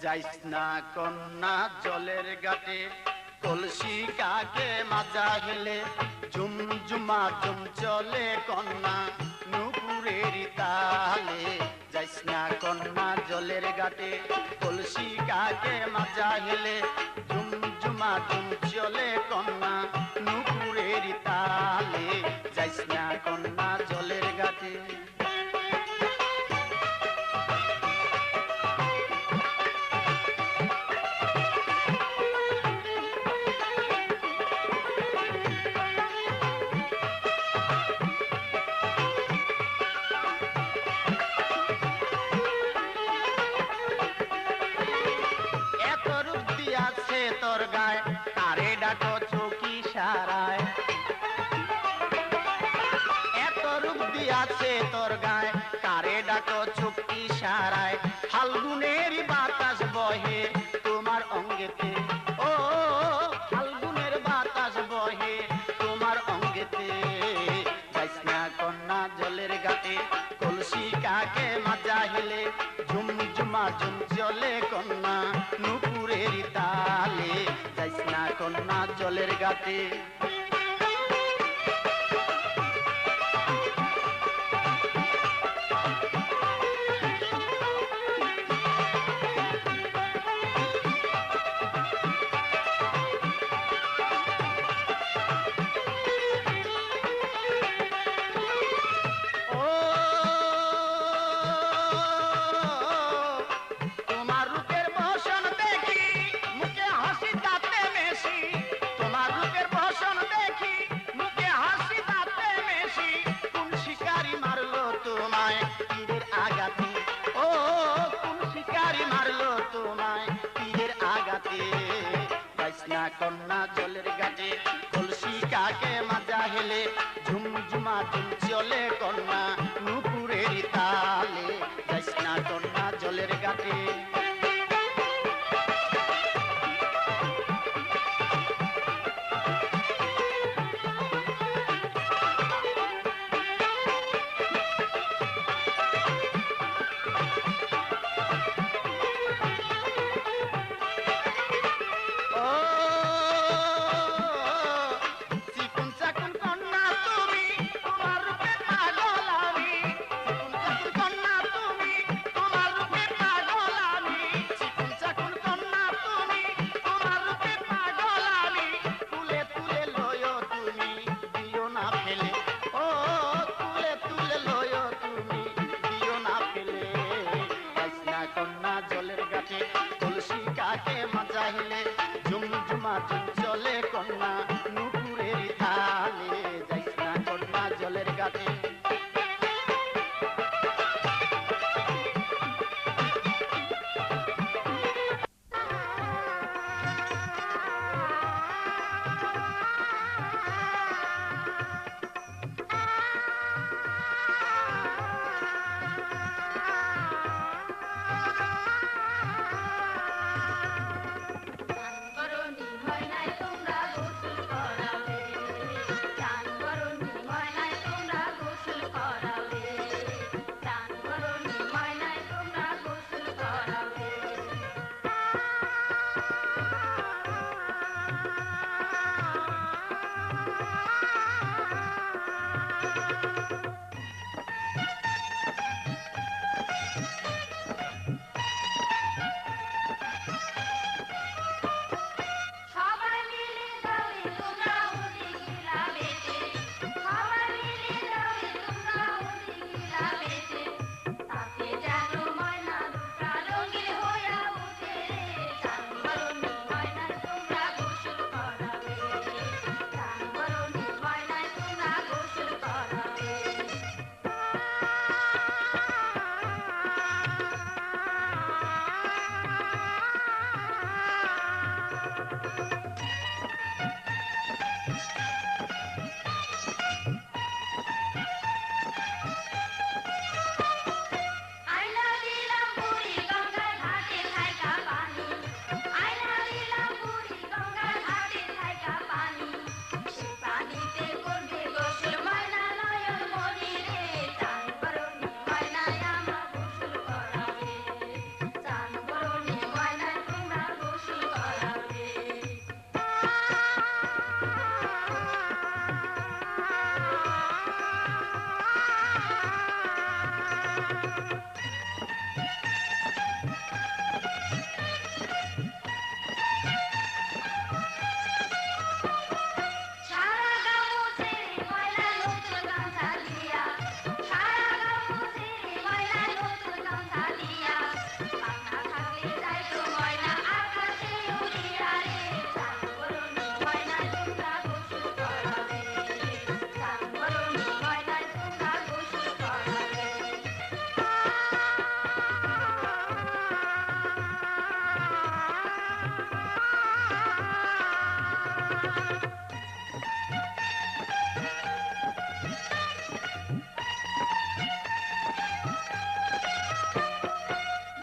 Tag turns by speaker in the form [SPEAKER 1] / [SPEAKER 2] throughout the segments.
[SPEAKER 1] যাইস না কন্যা জলের ঘাটে, কলসি কাকে মাজা হেলে, ঝুম ঝুমা ঝুম চলে কন্যা নুপুরের তালে। যাইস না কন্যা জলের ঘাটে, কলসি কাকে মাজা হেলে, ঝুম ঝুমা ঝুম চলে কন্যা নুপুরের তালে। যাইস না কন্যা জলের ঘাটে। তোর গায়ে কারে ডাকো চৌকি সারায়, এত রূপ দিয়াছে তোর গায়ে কারে ডাকো চৌকি সারায়। ফাল্গুনের বাতাস বহে তোমার অঙ্গেতে, ও ফাল্গুনের বাতাস বহে তোমার অঙ্গেতে। যাইস না কন্যা জলের ঘাটে, কলসি কাকে মাজা হেলে, ঝুম ঝুমা ঝুম চলে কন্যা নুপুরের তালে। যাইস না কন্যা জলের ঘাটে। কন্যা জলের ঘাটে, কলসি কাকে মাজা হেলে, ঝুম ঝুমা ঝুম চলে কন্যা নুপুরের তালে। যাইস না কন্যা জলের ঘাটে।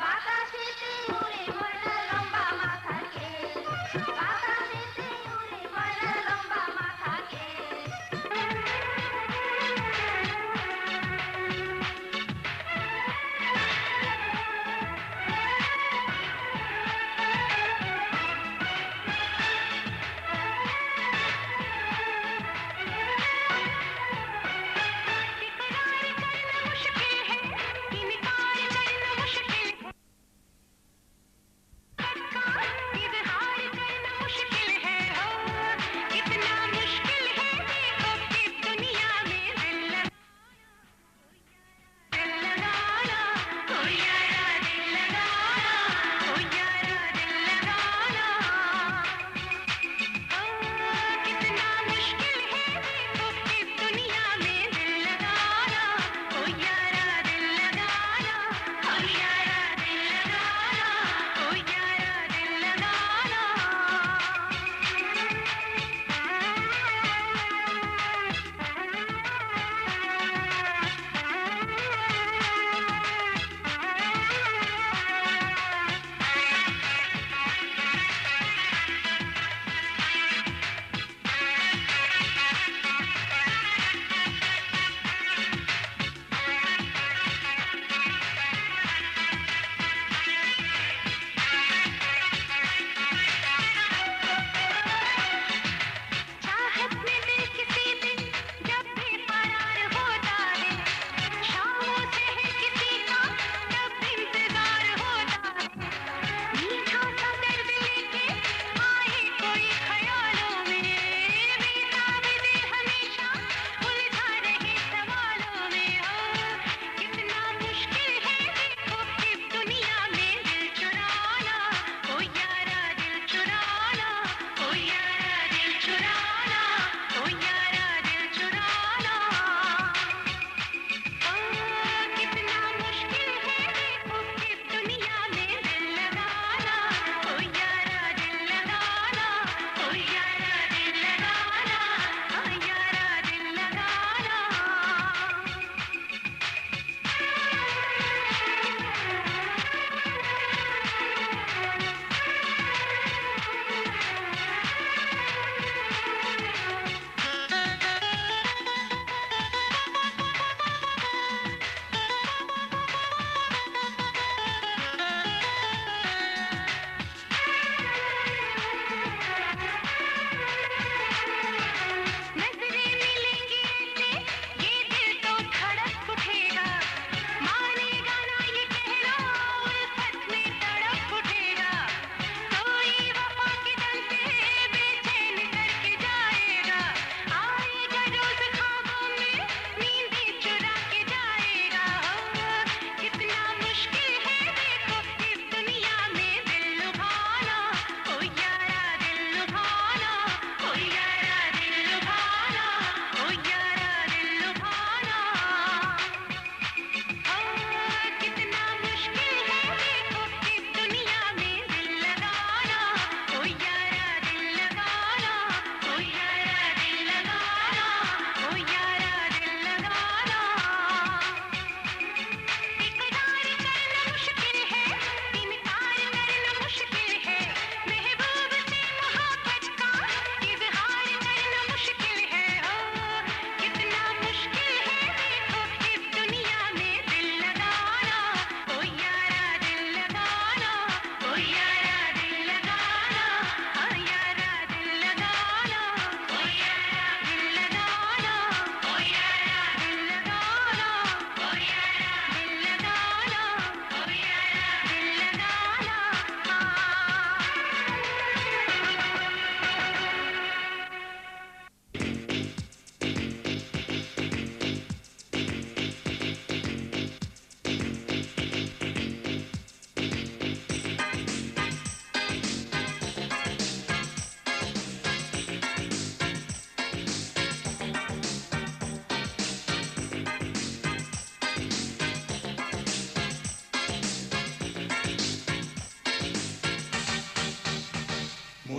[SPEAKER 2] বাতাসেতে উড়ে ময়নার লম্বা মাথা খেল, বাতাসেতে উড়ে ময়নার লম্বা মাথা খেল।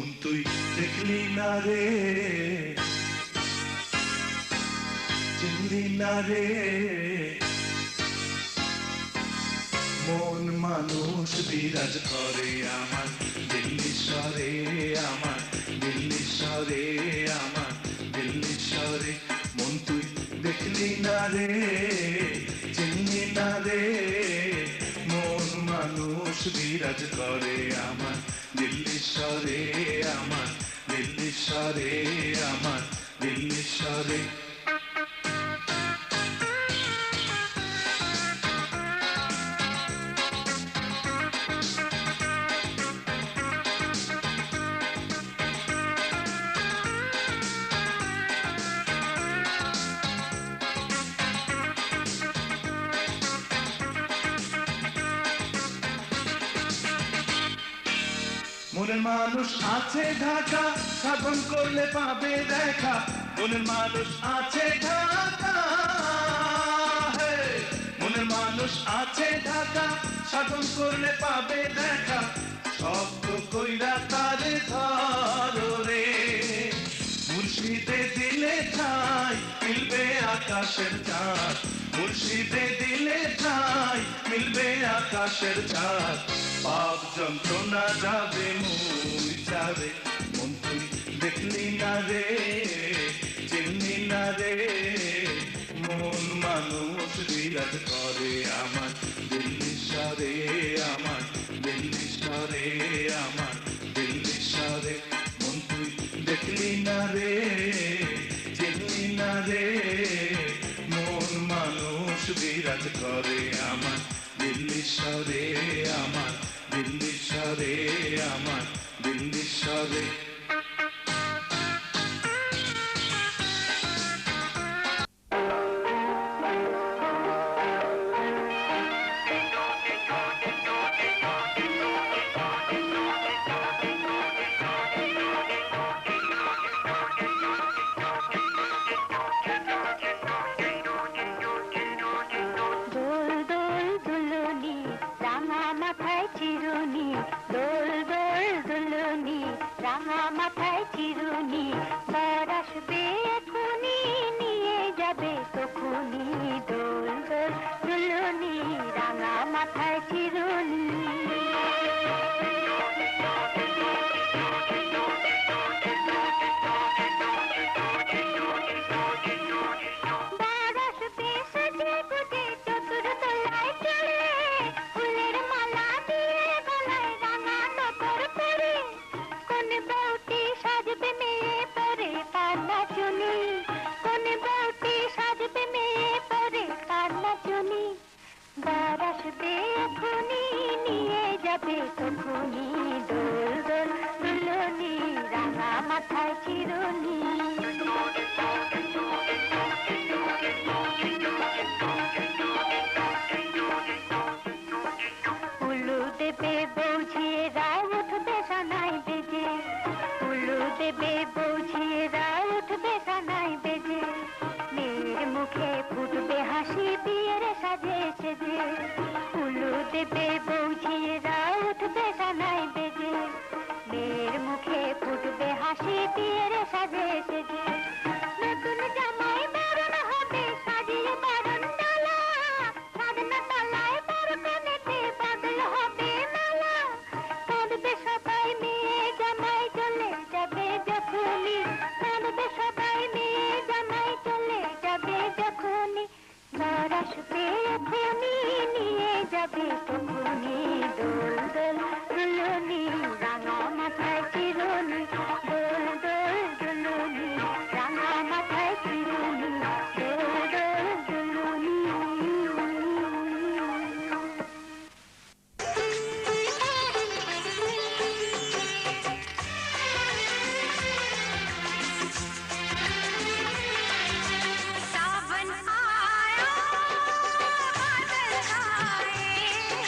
[SPEAKER 3] মন তুই দেখলি না রে, চিনলি না রে, মন মানুষ বিরাজ করে আমার দিল্লি শহরে, আমার দিল্লি শহরে, আমার দিল্লি শহরে। মন তুই দেখলি না রে, চিনলি না রে, মন মানুষ বিরাজ করে আমার দিল্লি শহরে, আমার দিল্লি শহরে, আমার দিল্লি শহরে। মনের মানুষ আছে ঢাকা, সাধন করলে পাবে দেখা, মনের মানুষ আছে ঢাকা, হে। মনের মানুষ আছে ঢাকা, সাধন করলে পাবে দেখা, শব্দ কইরা তারে ধরো রে, মুর্শিদে দিলে ঠাই মিলবে আকাশের চাঁদ, মুর্শিদে দিলে ঠাই মিলবে আকাশের চাঁদ, পাপ যন্ত্রণা যাবে মুই যাবে। মন তুই দেখলি না রে, চিনলি না রে, মন মানুষ বিরাজ করে আমার দিল্লি শহরে, আমার দিল্লি শহরে, আমার দিল্লি শহরে। মন তুই দেখলি না রে, চিনলি না রে, মন মানুষ বিরাজ করে আমার দিল্লি শহরে, আমার দিল্লি শহরে, আমার দিল্লি শহরে।
[SPEAKER 2] सावन आया बादल छाए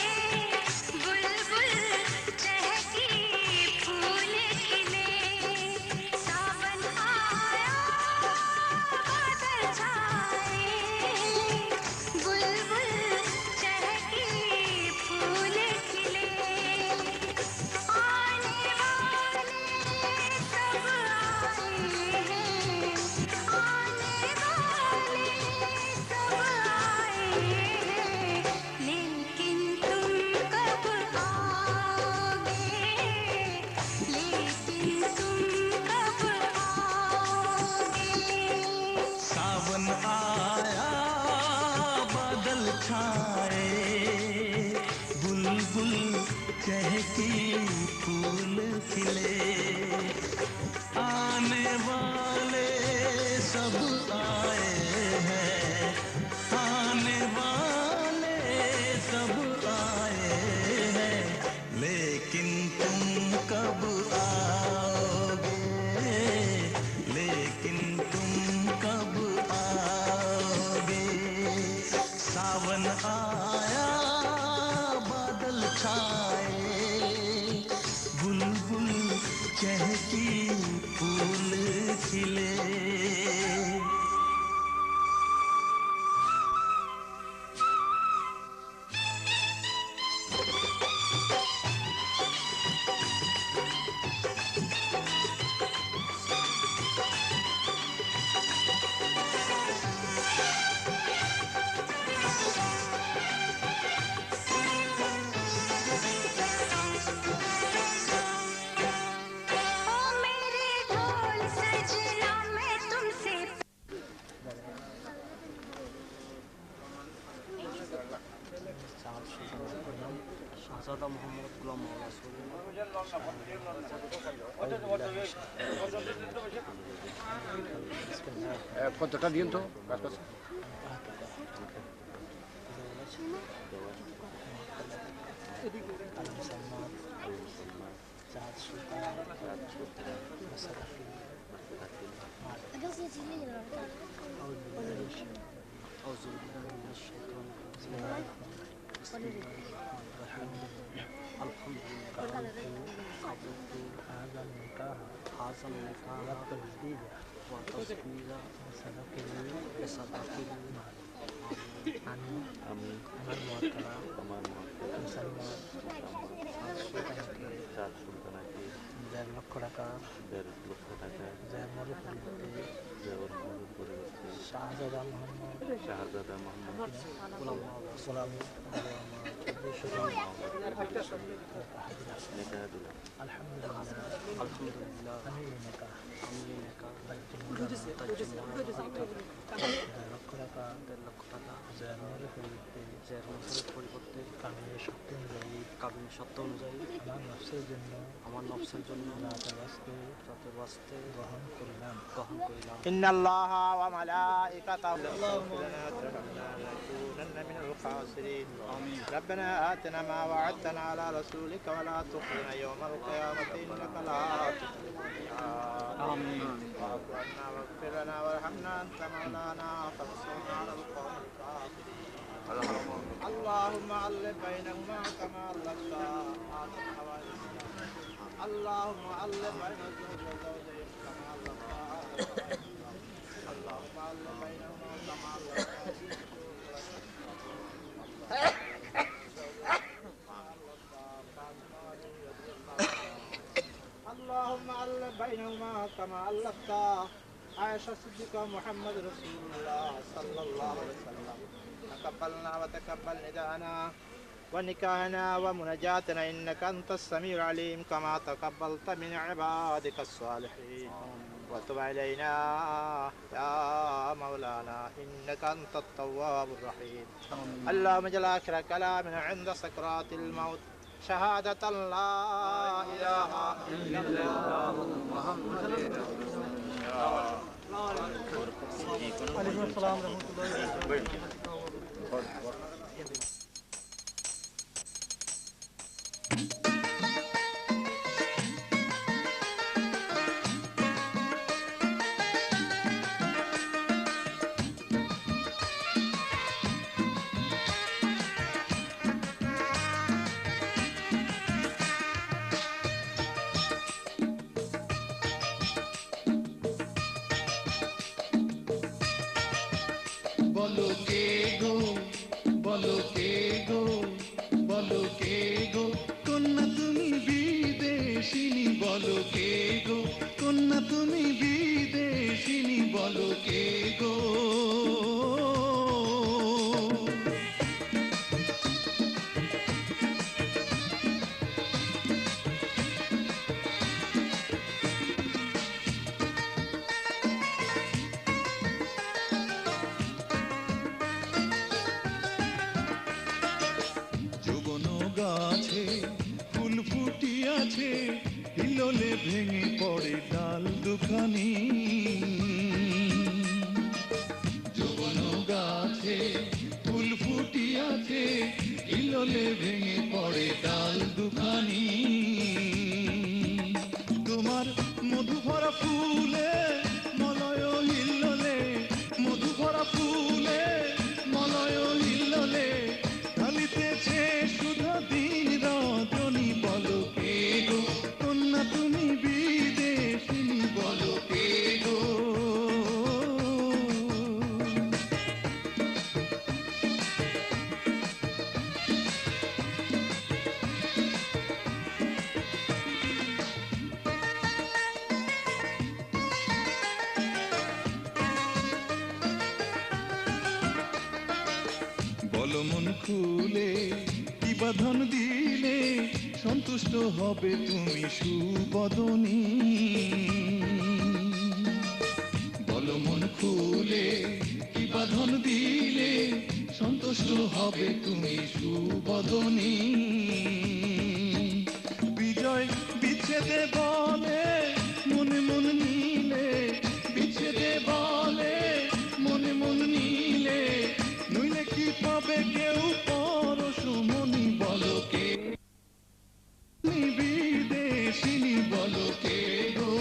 [SPEAKER 3] चहकी फूल खिले आने वाले सब आए हैं आने वाले सब आए हैं लेकिन तुम कब आओगे लेकिन तुम कब आओगे सावन आया बादल छाए बुलबुल चहकी फूल खिले
[SPEAKER 2] ओ मेरे ढोल सजना मैं तुमसे
[SPEAKER 4] শাহজাদা মোহাম্মদ গোলাম মাওলা
[SPEAKER 5] কতটা দিন তো কাজ করছে
[SPEAKER 4] هذا النكاح وتصوير بصدق আমি আমার মুসলমান 4 সুলতানাকে 1.5 লক্ষ টাকা যার পরিবর্তে শাহজাদা মোহাম্মদ গোলাম আলহামদুলিল্লাহ আমি লক্ষ টাকা যার পরিবর্তে কাবিনের সত্য অনুযায়ী আমার নফসের জন্য যাতে বাঁচতে গ্রহণ করিলাম
[SPEAKER 1] إن الله وملائكته لنكونن من الخاسرين ربنا آتنا ما وعدتنا على رسولك ولا تخزنا يوم القيامة إنك لا آمين واعف عنا واغفر لنا وارحمنا أنت مولانا فانصرنا على القوم الكافرين اللهم ألف بينهما كما ألفت آدم وحواء اللهم ألف بين الزوج والزوجين كما ألفت آدم اللهم ألف بينهما كما ألفت اللهم ألف بينهما كما ألفت عائشة الصديقة محمد رسول الله صلى الله عليه وسلم تقبلنا وتقبل نداءنا ونكاحنا ومناجاتنا إنك أنت السميع العليم كما تقبلت من عبادك الصالحين وتب علينا يا مولانا إنك أنت التواب الرحيم اللهم اجعل آخر كلامنا عند سكرات الموت شهادة لا إله إلا الله محمد رسول الله عليكم السلام ورحمة الله وبركاته
[SPEAKER 3] বলো কে গো বলো কে গো বলো কে গো কন্যা তুমি বিদেশিনী বলো কে গো কন্যা তুমি বিদেশিনী বলো কে গো আসে হিললে ভেঙে পড়ে ডাল দুখানি যৌবন গাছে ফুল ফুটিয়াছে হিললে ভেঙে পড়ে ডাল দুখানি তোমার মধু ভরা ফুলে মলয় হিল্লোলে মধু ভরা ফুলে মলয় হিল্লোলে ঢালিতেছে শুধু দিন রজনী বলো কে গো কন্যা তুমি বিদেশিনী বলো কে গো বলো মন খুলে কি বাঁধন দিলে সন্তুষ্ট হবে তুমি সুবদনী বলো মন খুলে কি বাঁধন দিলে সন্তুষ্ট হবে তুমি সুবদনী বিজয় বিচ্ছেদে বলে মনে মন নিলে বিচ্ছেদে বলে মনে মন নিলে নইলে কি পাবে কেউ পরশমণি বলো কে বিদেশিনী বলো কে গো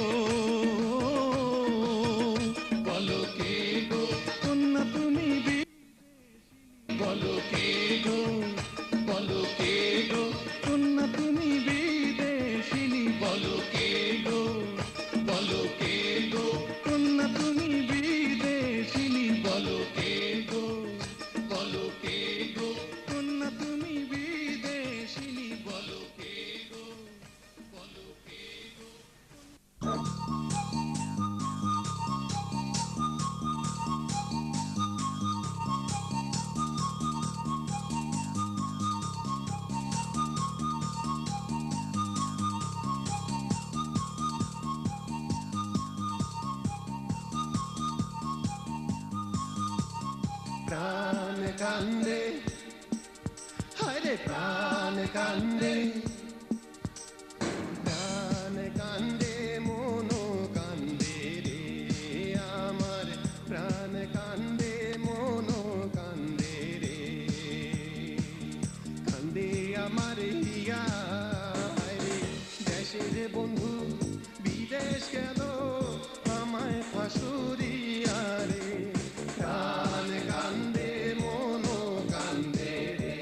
[SPEAKER 3] বলো কে গো কন্যা তুমি বলো কে গো বলো কে গো কন্যা তুমি বিদেশিনী বলো কে গো বলো কে গো কন্যা তুমি বিদেশিনী বলো কে গো বলো কে গো কন্যা তুমি বিদেশিনী বলো কে গো বলো কে গো
[SPEAKER 6] প্রাণ কান্দে হরে প্রাণ কান্দে প্রাণ কান্দে মনো কান্দে রে আমার প্রাণ কান্দে মনো কান্দে রে কান্দে আমার হিয়া রে দেশের বন্ধু বিদেশ গেল আমায় ফাঁসুরিয়া রে প্রাণ কান্দে মনো কান্দে রে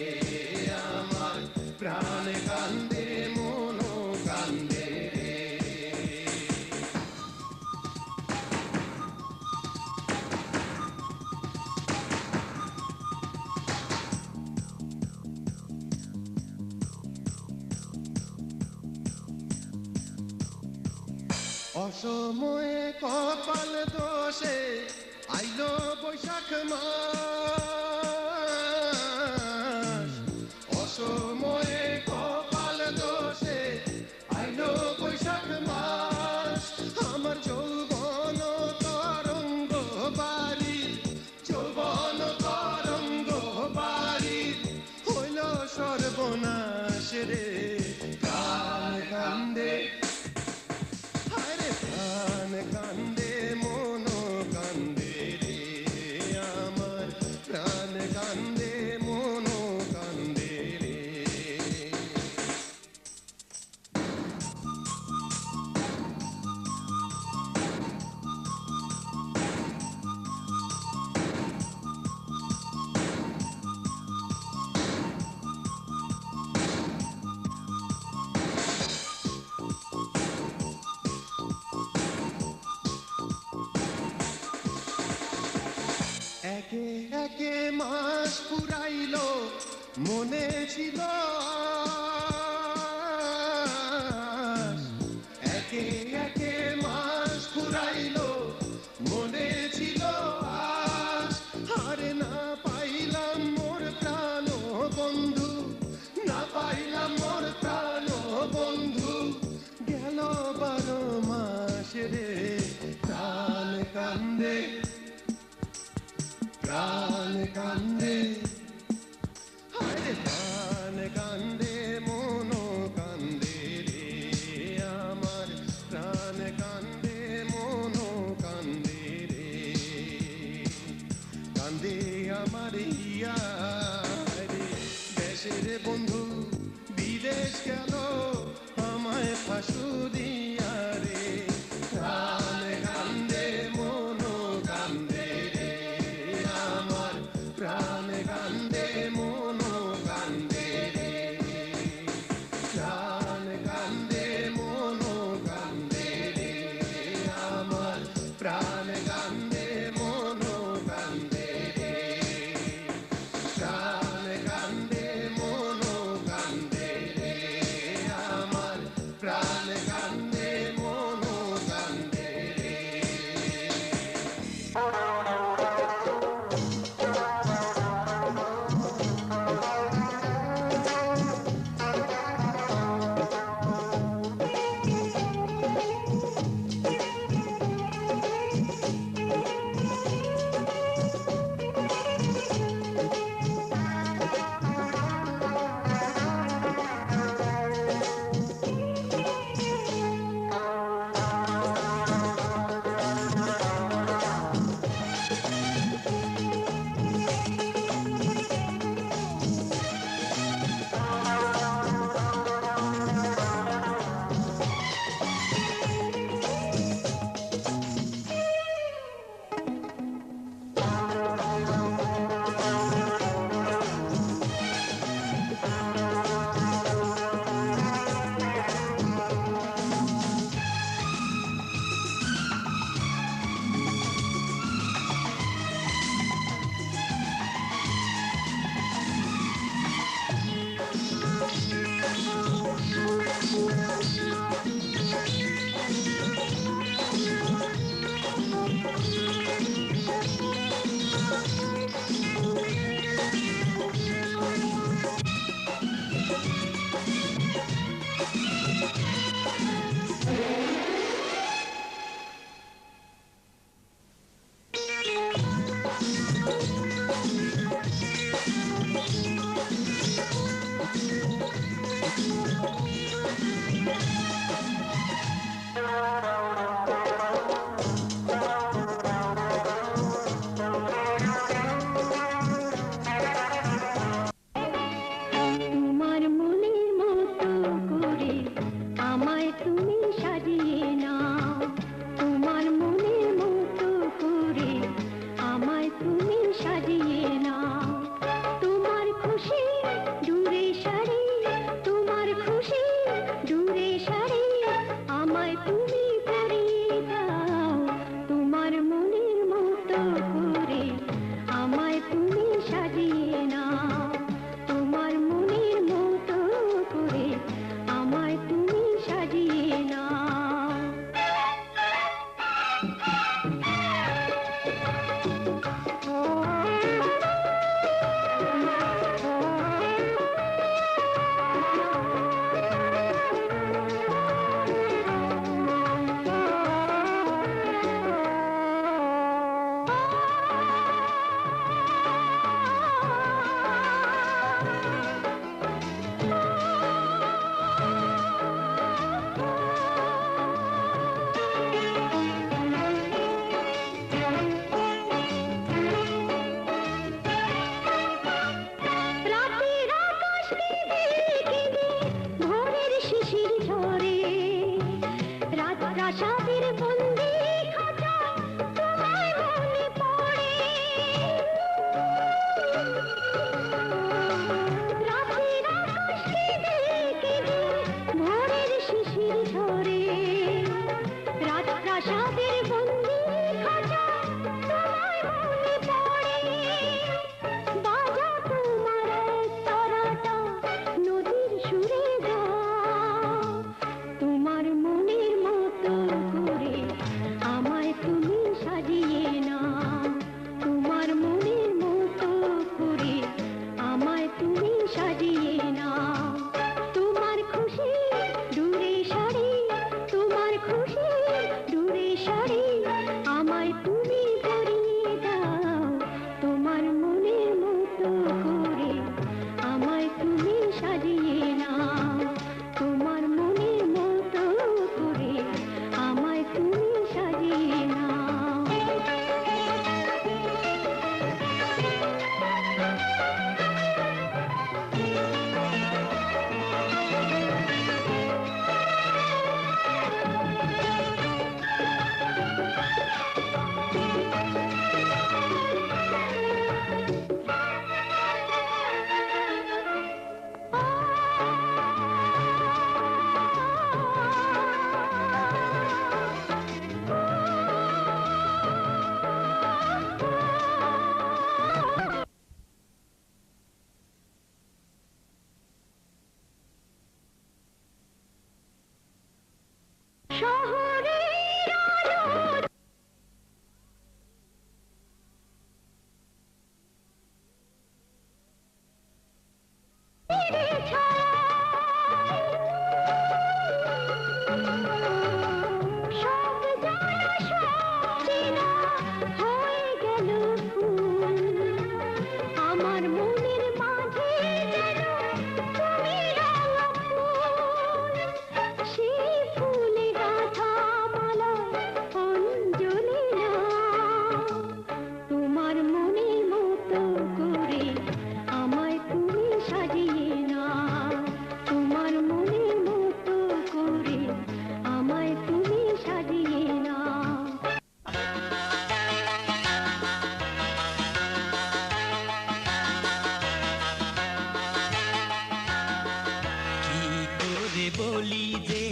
[SPEAKER 6] আমার প্রাণ কান্দে মনো কান্দে রে অসময়ে কপাল দোষে আইলো বৈশাখ মাস অসময়ে কপাল দোষে আইলো বৈশাখ মাস আমার যৌবন তরঙ্গ বাড়ি যৌবন তরঙ্গ বাড়ি হইল সর্বনাশ রে প্রাণ কান্দে হরে প্রাণ কান্দে মনো কান্দে রে আমার প্রাণ কান্দে মনো কান্দে রে একে একে মাস পুরাইলো মনে ছিল আশ। একে একে মাস পুরাইলো মনে ছিল আশ। আরে না পাইলাম মোর প্রাণ বন্ধু না পাইলাম মোর প্রাণ বন্ধু গেল 12 মাস রে প্রাণ কান্দে প্রাণ কান্দে হরে প্রাণ কান্দে মনো কান্দে রে
[SPEAKER 2] আমায় তুমি সাজিয়ে নাও তোমার মনের মতো করে আমায় তুমি সাজিয়ে নাও তোমার খুশি দূরে সারি তোমার খুশি দূরে সারি আমায় তুমি পরিয়ে দাও তোমার মনের মতো করে আমায় তুমি সাজিয়ে নাও তোমার মনের মতো করে আমায় তুমি সাজিয়ে নাও রাতের আকাশ কেঁদে কেঁদে ভোরের শিশির ঝরে রাত প্রাসাদের বন্দি খাঁচায় তোমায় মনে পড়ে রাতের আকাশ কেঁদে কেঁদে ভোরের শিশির ঝরে রাত প্রাসাদের বন্দি খাঁচায় তোমায় মনে পড়ে বাজা তোমার তরাটা নদীর সুরে গাও তোমার মনের মতো করে আমায় তুমি সাজিয়ে নাও তোমার মনের মতো করে আমায় তুমি সাজিয়ে নাও তোমার খুশি দূরে সারি তোমার খুশি দূরে সারি আমায় তুমি পরিয়ে দাও তোমার মনের মতো করে আমায় তুমি সাজিয়ে নাও তোমার মনের মতো করে আমায় তুমি সাজিয়ে নাও শহরের আলো তীরে ছায় সব জানা সব চেনা হয়ে গেল ফুল আমার মনের মাঝে যেন তুমি রাঙা ফুল সেই ফুলে গাঁথা মালা অঞ্জলি নাও তোমার মনের মতো করে আমায় তুমি সাজিয়ে নাও তোমার মনের মতো করে আমায় তুমি সাজিয়ে নাও
[SPEAKER 7] কি করে বলি যে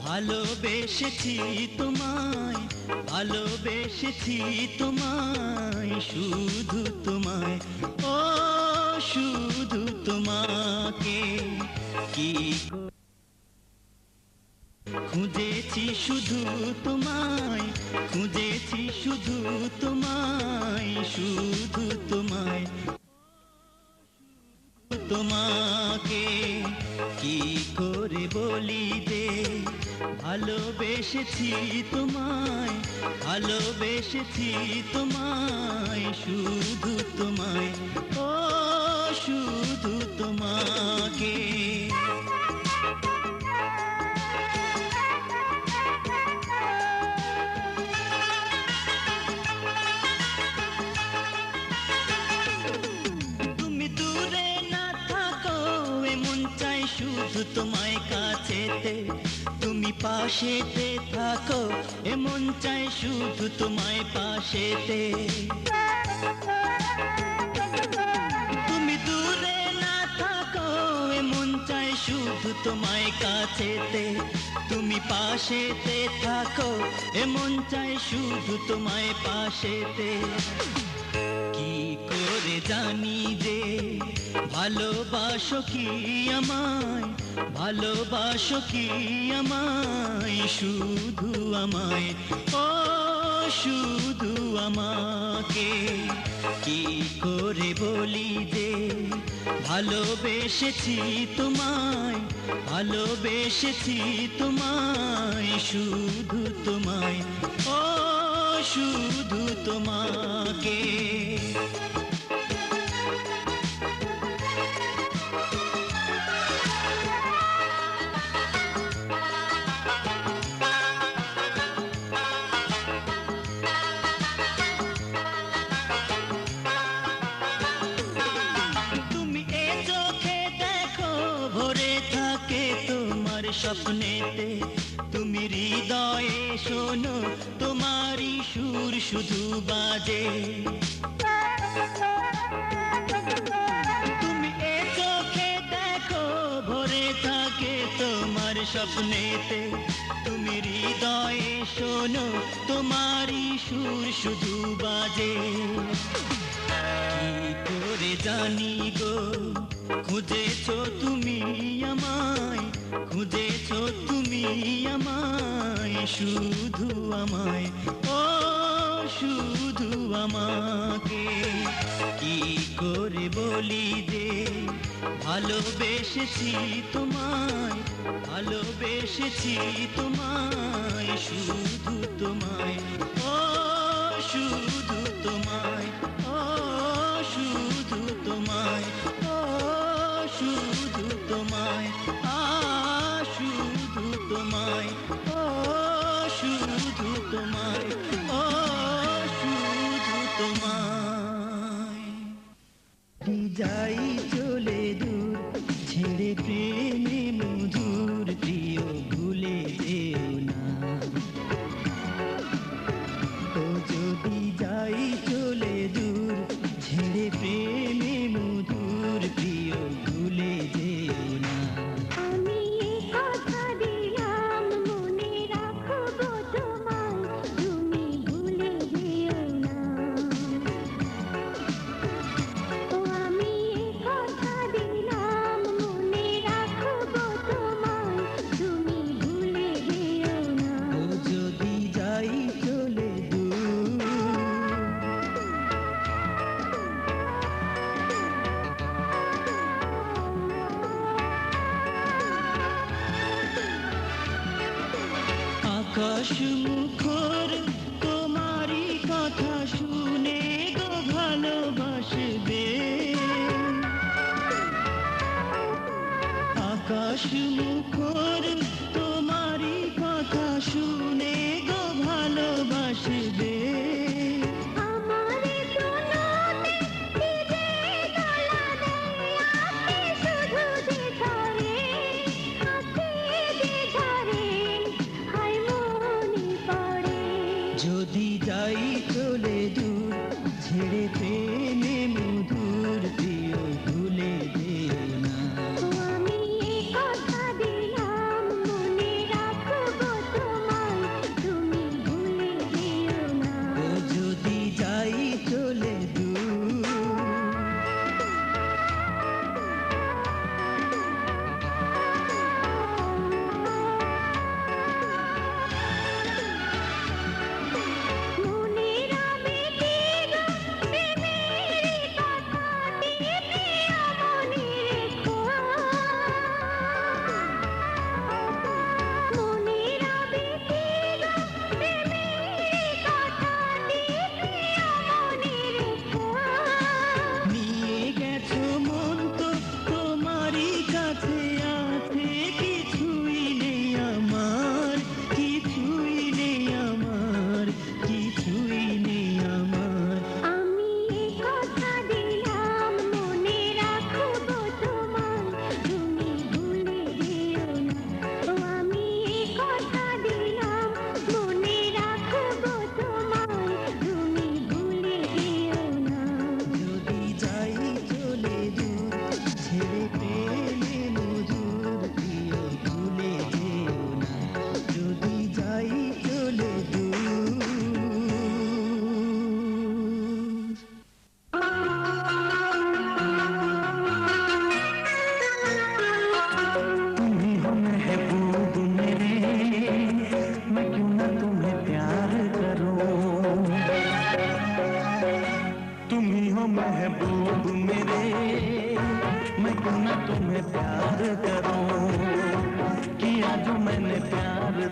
[SPEAKER 7] ভালোবেসেছি তোমায় ভালোবেসেছি তোমায় শুধু তোমায় ও শুধু তোমাকে কি খুঁজেছি শুধু তোমায় খুঁজেছি শুধু তোমায় শুধু তোমায় তোমাকে কি করে বলি যে ভালোবেসেছি তোমায় ভালোবেসেছি তোমায় শুধু তোমায় ও শুধু তোমাকে তুমি দূরে না থাকো এমন চাই শুধু তোমায় কাছেতে তুমি পাশেতে থাকো এমন চাই শুধু তোমায় পাশেতে। তুমি দূরে না থাকো এমন চাই শুধু তোমায় কাছেতে। তুমি পাশেতে থাকো এমন চাই শুধু তোমায় পাশেতে। কি করে জানি যে ভালোবাসো কি আমায়, ভালোবাসো কি আমায়, শুধু আমায়, ও শুধু আমাকে। কি করে বলি যে ভালোবেসেছি তোমায়, ভালোবেসেছি তোমায়, শুধু তোমায়, ও শুধু তোমাকে। স্বপ্নেতে তুমি হৃদয়ে শোনো তোমারই সুর শুধু বাজে। তুমি এ চোখে দেখো ভরে থাকে তোমার স্বপ্নেতে। তুমি হৃদয়ে শোনো তোমারই সুর শুধু বাজে। কি করে জানি গো খুঁজেছো তুমি আমায়, খুঁজেছো তুমি আমায়, শুধু আমায়, ও শুধু আমাকে। কি করে বলি যে ভালোবেসেছি তোমায়, ভালোবেসেছি তোমায়, শুধু তোমায়, ও শুধু তোমায়, ও শুধু তোমায়, ও শুধু তোমায়, শুধু তোমায়, ও শুধু তোমায়, ও শুধু তোমায়। যাই চলে দূর ছেড়ে প্রেমে মধুর প্রিয় ভুলে যেও না। ও যদি যাই চলে দূর ছেড়ে প্রেমে মধুর প্রিয় ভুলে যেও না।
[SPEAKER 2] আমি কথা দিলাম মনে রাখবো তোমায়, তুমি ভুলে যেও না। ও আমি কথা দিলাম মনে রাখবো তোমায়, তুমি ভুলে যেও না।
[SPEAKER 7] ও যদি যাই চলে দূর। আকাশ মুখর তোমারই কথা শুনে গো ভালোবাসবে। আকাশ মুখর তোমারই কথা শুনে গো ভালোবাসবে।
[SPEAKER 2] আমারে দুনোতে দিবে গলা দেয় আঁখি শুধু যে ধরে, আঁখি যে ধরে, হায় মনে পড়ে।
[SPEAKER 7] যদি যাই চলে দূর ছেড়ে প্রেমে মধুর প্রিয় ভুলে যেও না।
[SPEAKER 2] ও আমি কথা দিলাম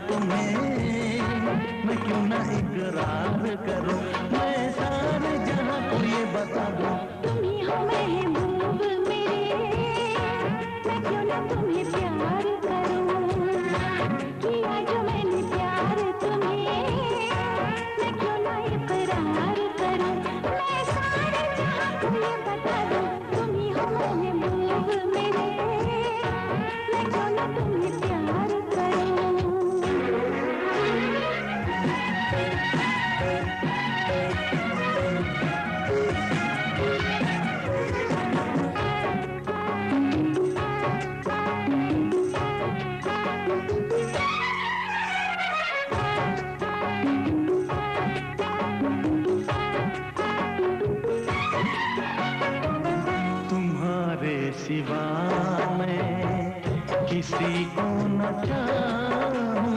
[SPEAKER 7] तुम्हें मैं क्यों ना इकरार करूं, मैं सारे जहां को ये बता दूं।
[SPEAKER 2] तुम ही हो महबूब मेरे, मैं क्यों ना तुम्हें प्यार करूं, किया जो मैंने प्यार तुम्हें, मैं क्यों ना इकरार करूं, मैं सारे जहां को ये बता दूं। तुम ही हो महबूब मेरे, मैं क्यों ना तुम्हें प्यार करूं।
[SPEAKER 7] तुम्हारे सिवा मैं किसी को न चाहूं,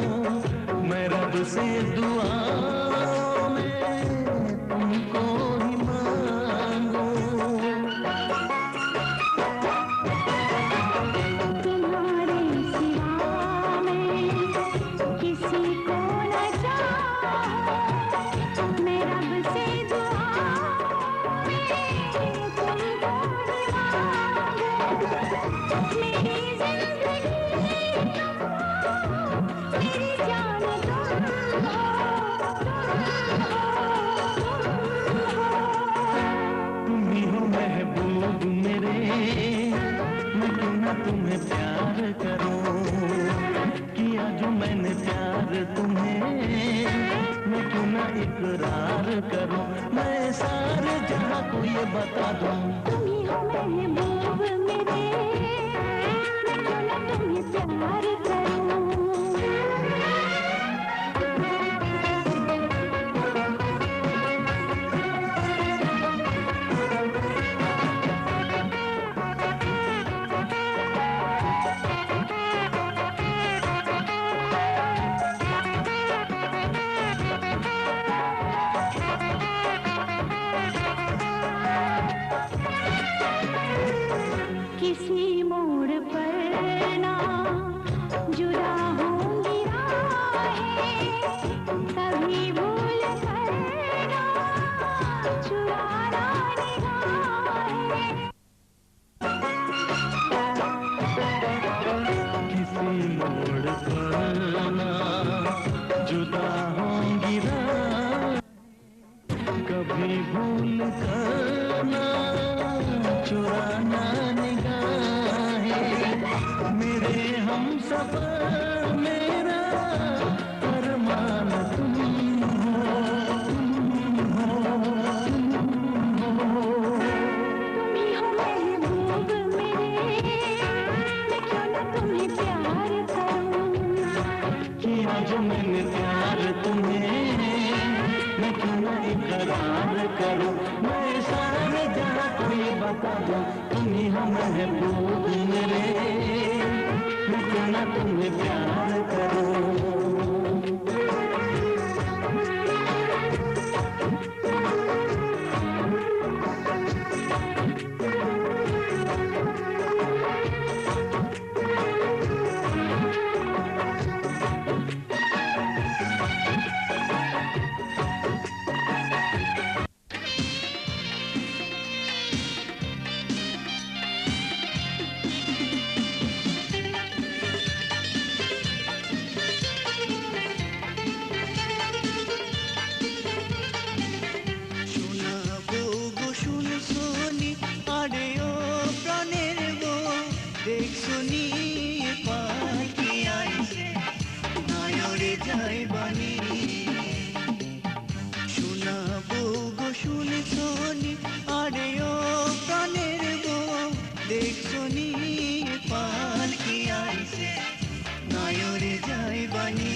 [SPEAKER 7] मैं रब से दुआ में तुमको ही मांगूं।
[SPEAKER 2] तुम्हारे सिवा मैं किसी को न चाहूं, मैं रब से दुआ में तुमको ही मांगूं। मेरी जिंदगी तुम हो, मेरी जान तुम हो,
[SPEAKER 7] तुम ही हो महबूब मेरे, मैं क्यों ना तुम्हें प्यार करूं, किया जो मैंने प्यार तुम्हें, मैं क्यों ना इकरार करूं, मैं सारे जहां को ये बता दूं।
[SPEAKER 2] तुम ही हो महबूब मेरे, मैं क्यों ना तुम्हें प्यार करूं। किसी मोड़ पर ना जुदा होंगी राहें, कभी भूल कर ना चुराना निगाहें।
[SPEAKER 7] किसी मोड़ पर ना जुदा होंगी राहें, कभी भूल कर ना चुराना निगाहें। मेरे हम सफर मेरा अरमान तुम हो, तुम हो।
[SPEAKER 2] तुम ही हो महबूब मेरे, मैं क्यों ना तुम्हें प्यार करूं।
[SPEAKER 7] किया जो मैंने प्यार तुम्हें, मैं क्यों ना इकरार करूं, मैं सारे जहां को ये बता दूं। तुम ही हो महबूब मेरे, मैं क्यों ना तुम्हें प्यार करूं।
[SPEAKER 8] শোনাবো গো শুনছনি আরে ও প্রাণের গো দেখছনি পাখি আইছে নয়রে যাই বানি শোনাবো গো শুনছনি আরে ও প্রাণের গো দেখছনি পাখি আইছে নয়রে যাই বানি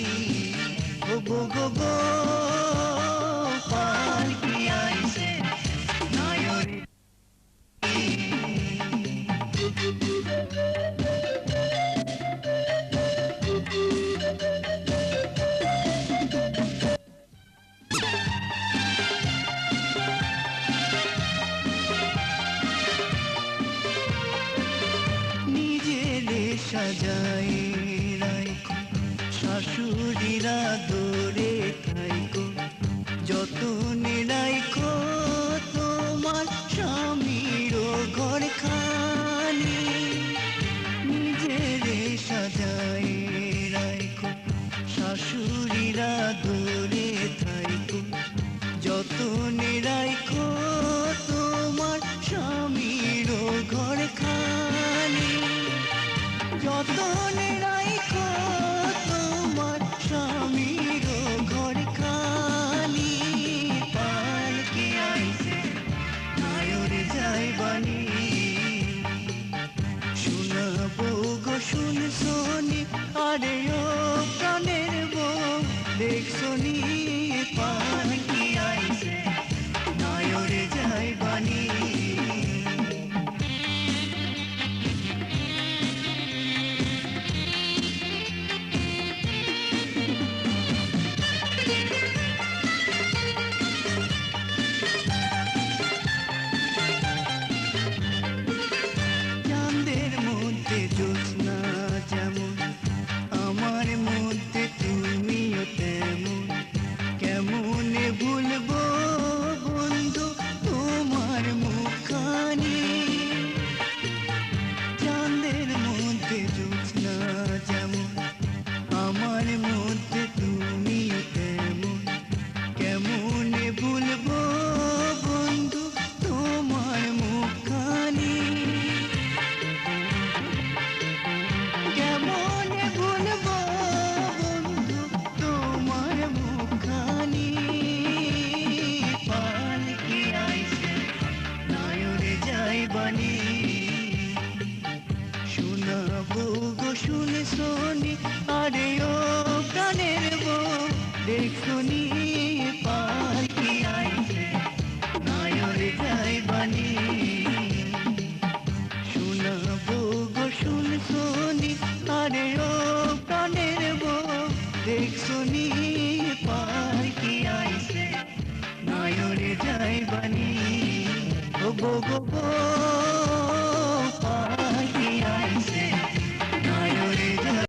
[SPEAKER 8] ও গো গো গো পাখি আইছে নয়রে নিজেরে সাজাই রাখো শ্বাস শাশুড়িরা দূরে থাইকো যতনে রাইখো তোমার স্বামীর ঘর খানি নিজেরে সাজায় রাইখো শাশুড়িরা দূরে থাইকো যতনে রাইখো তোমার স্বামীর ঘর খানি যতনে রাইখো তোমার স্বামীর ঘর খানি পালকি আইছে নায়র যাইবানি শোনাবো গো শুনছনি আরে ও প্রাণের বউ দেখছনি পালকি আইছে নায়র যাইবানি চাঁদের মধ্যে জ্যোৎস্না যেমন আমার মধ্যে তুমিও তেমন কেমনে ভুলবো বন্ধু তোমার মুখখানি চাঁদের মধ্যে জ্যোৎস্না যেমন আমার মধ্যে তুমিও তেমন কেমনে ভুলবো বন্ধু তোমার মুখখানি কেমনে ভুলবো বন্ধু তোমার মুখখানি পালকি আইছে নায়রে যাইবানি শোনাবো গো শুনছনি আরে ও প্রাণের বউ দেখছনি পালকি আইছে নায়রে যাইবানি শোনাবো গো শুনছনি আরে ও প্রাণের বউ দেখছনি পালকি আইছে নায়রে যাইবানি ও গো গো গো